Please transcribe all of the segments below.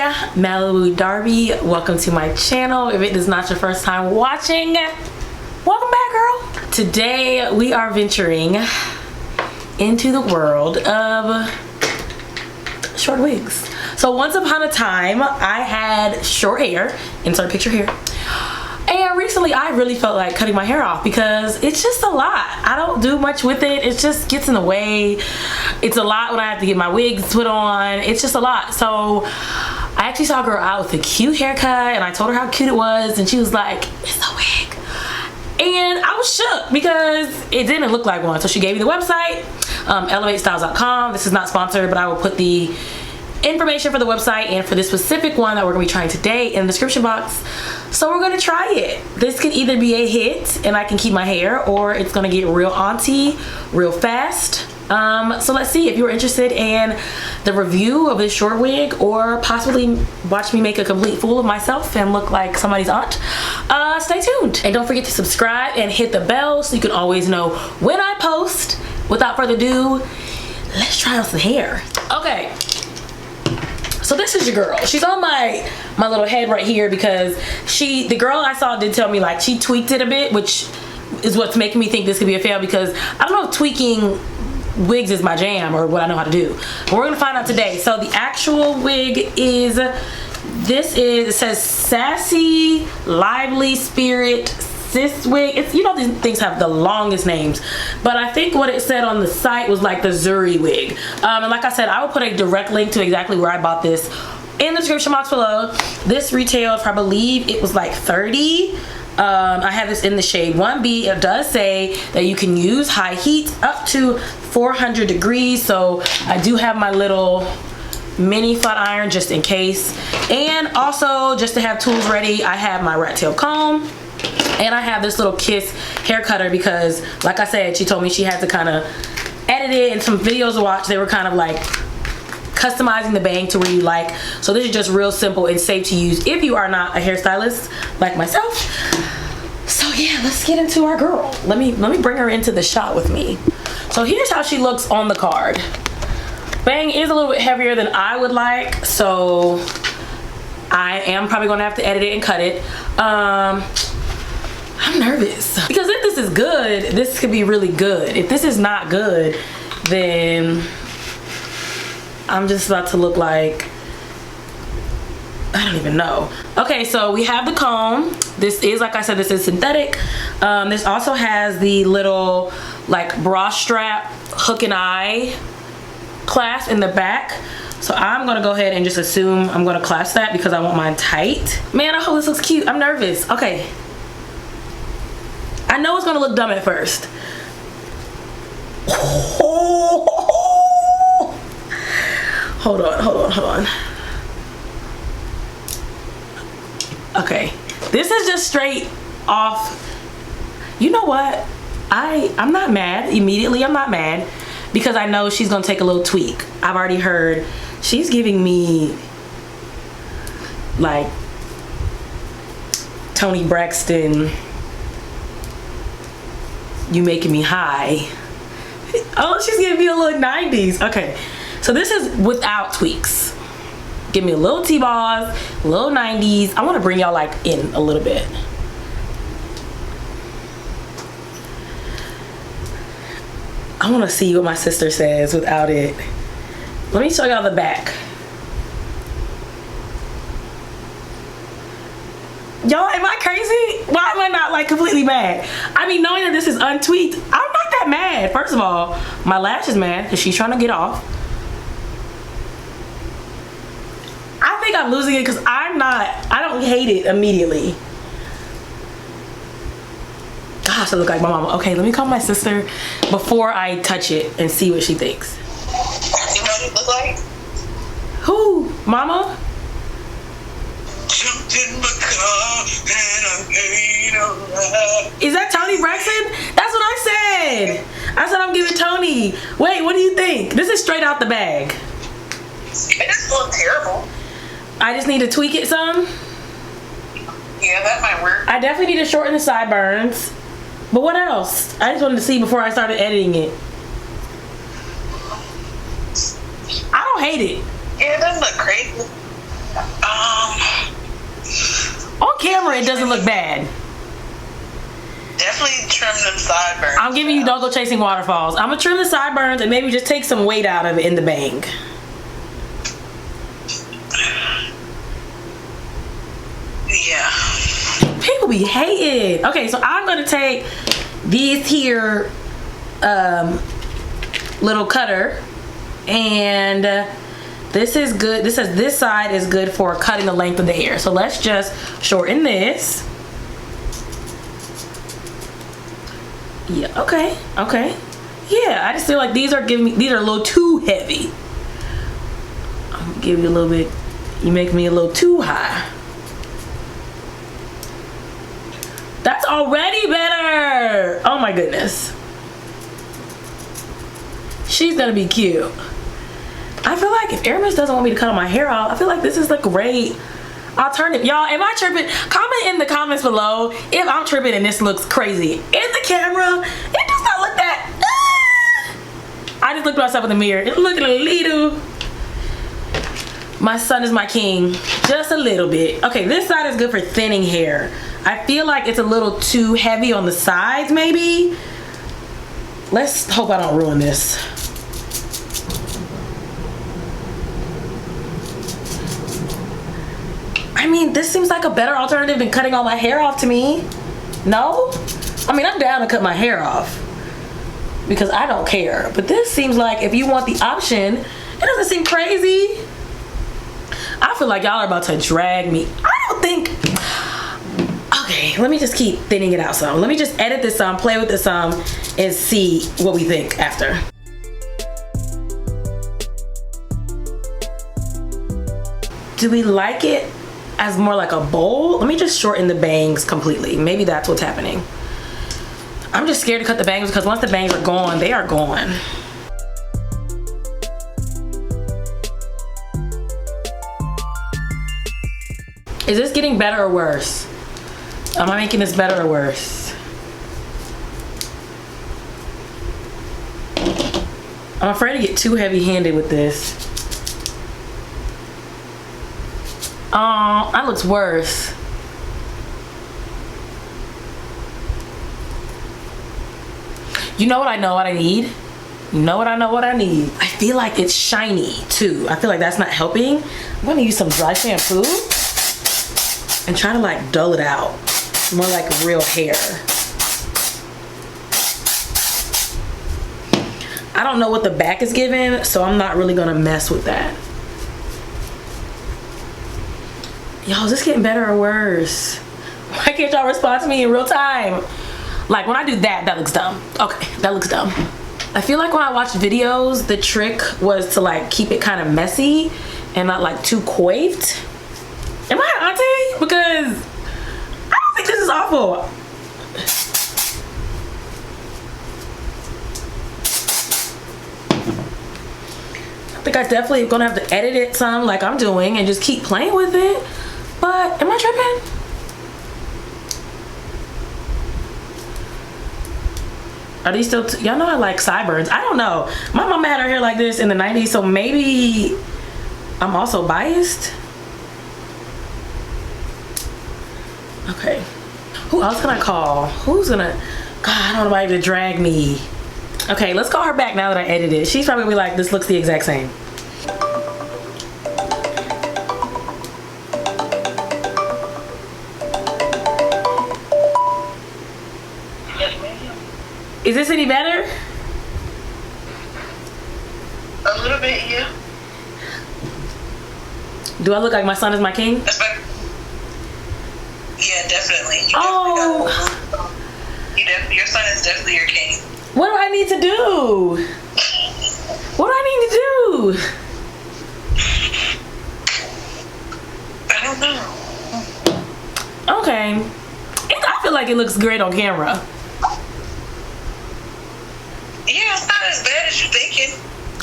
Malibu Darby, welcome to my channel. If it is not your first time watching, welcome back, girl. Today we are venturing into the world of short wigs. So once upon a time I had short hair, insert picture here, and recently I really felt like cutting my hair off because it's just a lot. I don't do much with it. It just gets in the way. It's a lot when I have to get my wigs put on. It's just a lot. So I actually saw a girl out with a cute haircut and I told her how cute it was and she was like, it's a wig. And I was shook because it didn't look like one. So she gave me the website, elevatestyles.com. This is not sponsored, but I will put the information for the website and for this specific one that we're gonna be trying today in the description box. So we're gonna try it. This can either be a hit and I can keep my hair, or it's gonna get real auntie real fast. So let's see. If you're interested in the review of this short wig or possibly watch me make a complete fool of myself and look like somebody's aunt, stay tuned. And don't forget to subscribe and hit the bell so you can always know when I post. Without further ado, let's try on some hair. Okay. So this is your girl. She's on my little head right here because the girl I saw did tell me like she tweaked it a bit, which is what's making me think this could be a fail because I don't know if tweaking wigs is my jam or what I know how to do. But we're gonna find out today. So the actual wig is, it says Sassy Lively Spirit Sis wig. It's, you know, these things have the longest names, but I think what it said on the site was like the Zuri wig. And like I said, I will put a direct link to exactly where I bought this in the description box below. This retailed for, I believe it was like 30. I have this in the shade 1B. It does say that you can use high heat up to 400 degrees. So I do have my little mini flat iron just in case. And also just to have tools ready, I have my rat tail comb. And I have this little Kiss hair cutter because, like I said, she told me she had to kind of edit it, and some videos to watch, they were kind of like customizing the bang to where you like. So this is just real simple and safe to use if you are not a hairstylist like myself. So yeah, let's get into our girl. Let me bring her into the shot with me. So here's how she looks on the card. Bang is a little bit heavier than I would like, so I am probably gonna have to edit it and cut it. I'm nervous because if this is good, this could be really good. If this is not good, then I'm just about to look like, I don't even know. Okay, so we have the comb. This is, like I said, this is synthetic. This also has the little like bra strap hook and eye clasp in the back. So I'm gonna go ahead and just assume I'm gonna clasp that because I want mine tight. Man, I hope this looks cute. I'm nervous. Okay. I know it's gonna look dumb at first. Hold on. Okay, this is just straight off. You know what? I'm not mad. Immediately, I'm not mad because I know she's gonna take a little tweak. I've already heard she's giving me like Toni Braxton, You Making Me High. Oh, she's giving me a little 90s. Okay, so this is without tweaks. Give me a little T-balls, a little 90s. I want to bring y'all like in a little bit. I want to see what my sister says without it. Let me show y'all the back. Y'all, am I crazy? Why am I not like completely mad? I mean, knowing that this is untweaked, I'm not that mad. First of all, my lash is mad because she's trying to get off. I think I'm losing it because I don't hate it immediately. Gosh, I look like my mama. Okay, let me call my sister before I touch it and see what she thinks. You know what you look like? Who? Mama? Is that Toni Braxton? That's what I said. I said I'm giving Toni. Wait, what do you think? This is straight out the bag. It doesn't look terrible. I just need to tweak it some. Yeah, that might work. I definitely need to shorten the sideburns. But what else? I just wanted to see before I started editing it. I don't hate it. Yeah, it doesn't look crazy. On camera, it doesn't look bad. Definitely trim them sideburns. I'm giving you don't go chasing waterfalls. I'm gonna trim the sideburns and maybe just take some weight out of it in the bang. Yeah. People be hating. Okay, so I'm gonna take these here little cutter, and this is good. This says this side is good for cutting the length of the hair. So let's just shorten this. Yeah, okay, okay. Yeah, I just feel like these are a little too heavy. I'm gonna give you a little bit, you make me a little too high. That's already better. Oh my goodness. She's gonna be cute. I feel like if Aramis doesn't want me to cut my hair off, I feel like this is the great alternative. Y'all, am I tripping? Comment in the comments below if I'm tripping and this looks crazy. In the camera, it does not look that. I just looked at myself in the mirror. It's looking a little. My son is my king. Just a little bit. Okay, this side is good for thinning hair. I feel like it's a little too heavy on the sides, maybe. Let's hope I don't ruin this. I mean, this seems like a better alternative than cutting all my hair off to me. No? I mean, I'm down to cut my hair off because I don't care. But this seems like if you want the option, it doesn't seem crazy. I feel like y'all are about to drag me. I don't think... Okay, let me just keep thinning it out some. Let me just edit this some, play with this some, and see what we think after. Do we like it as more like a bowl? Let me just shorten the bangs completely. Maybe that's what's happening. I'm just scared to cut the bangs because once the bangs are gone, they are gone. Is this getting better or worse? Am I making this better or worse? I'm afraid to get too heavy-handed with this. Oh, that looks worse. You know what I know what I need? You know what I know what I need? I feel like it's shiny too. I feel like that's not helping. I'm gonna use some dry shampoo and try to like dull it out. More like real hair. I don't know what the back is giving, so I'm not really gonna mess with that. Y'all, is this getting better or worse? Why can't y'all respond to me in real time? Like when I do that, that looks dumb. Okay, that looks dumb. I feel like when I watch videos, the trick was to like keep it kind of messy and not like too coiffed. Am I an auntie? Because I don't think this is awful. I think I definitely gonna have to edit it some like I'm doing and just keep playing with it. But am I tripping? Are these still, y'all know I like sideburns. I don't know. My mama had her hair like this in the 90s, so maybe I'm also biased. Okay. Who else can I call? Who's gonna, God, I don't know nobody to drag me. Okay, let's call her back now that I edited it. She's probably gonna be like, this looks the exact same. Is this any better? A little bit, yeah. Do I look like my son is my king? That's better. Yeah, definitely. Your son is definitely your king. What do I need to do? What do I need to do? I don't know. Okay. I feel like it looks great on camera. Yeah, it's not as bad as you thinking.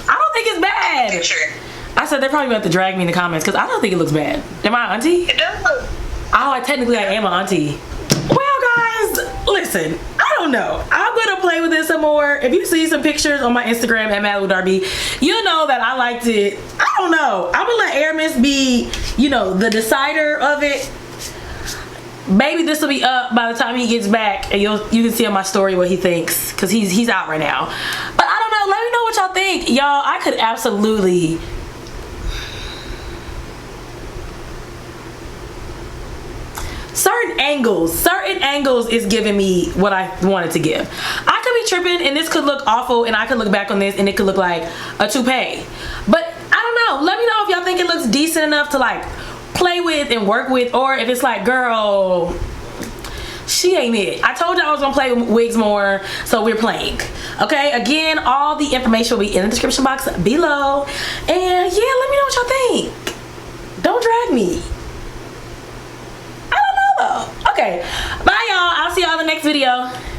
I don't think it's bad. Picture. I said they're probably about to drag me in the comments because I don't think it looks bad. Am I an auntie? It does look. Oh, technically I am an auntie. Well, guys, listen. I don't know. I'm gonna play with this some more. If you see some pictures on my Instagram at malibudarby, you know that I liked it. I don't know. I'm gonna let Aramis be, you know, the decider of it. Maybe this will be up by the time he gets back, and you can see on my story what he thinks, because he's out right now. But I don't know. Let me know what y'all think, y'all. I could absolutely. Certain angles is giving me what I wanted to give. I could be tripping, and this could look awful, and I could look back on this, and it could look like a toupee. But I don't know. Let me know if y'all think it looks decent enough to like play with and work with, or if it's like, girl, she ain't it. I told you I was gonna play with wigs more, so we're playing. Okay, again, all the information will be in the description box below. And yeah, let me know what y'all think. Don't drag me. I don't know though. Okay, bye y'all. I'll see y'all in the next video.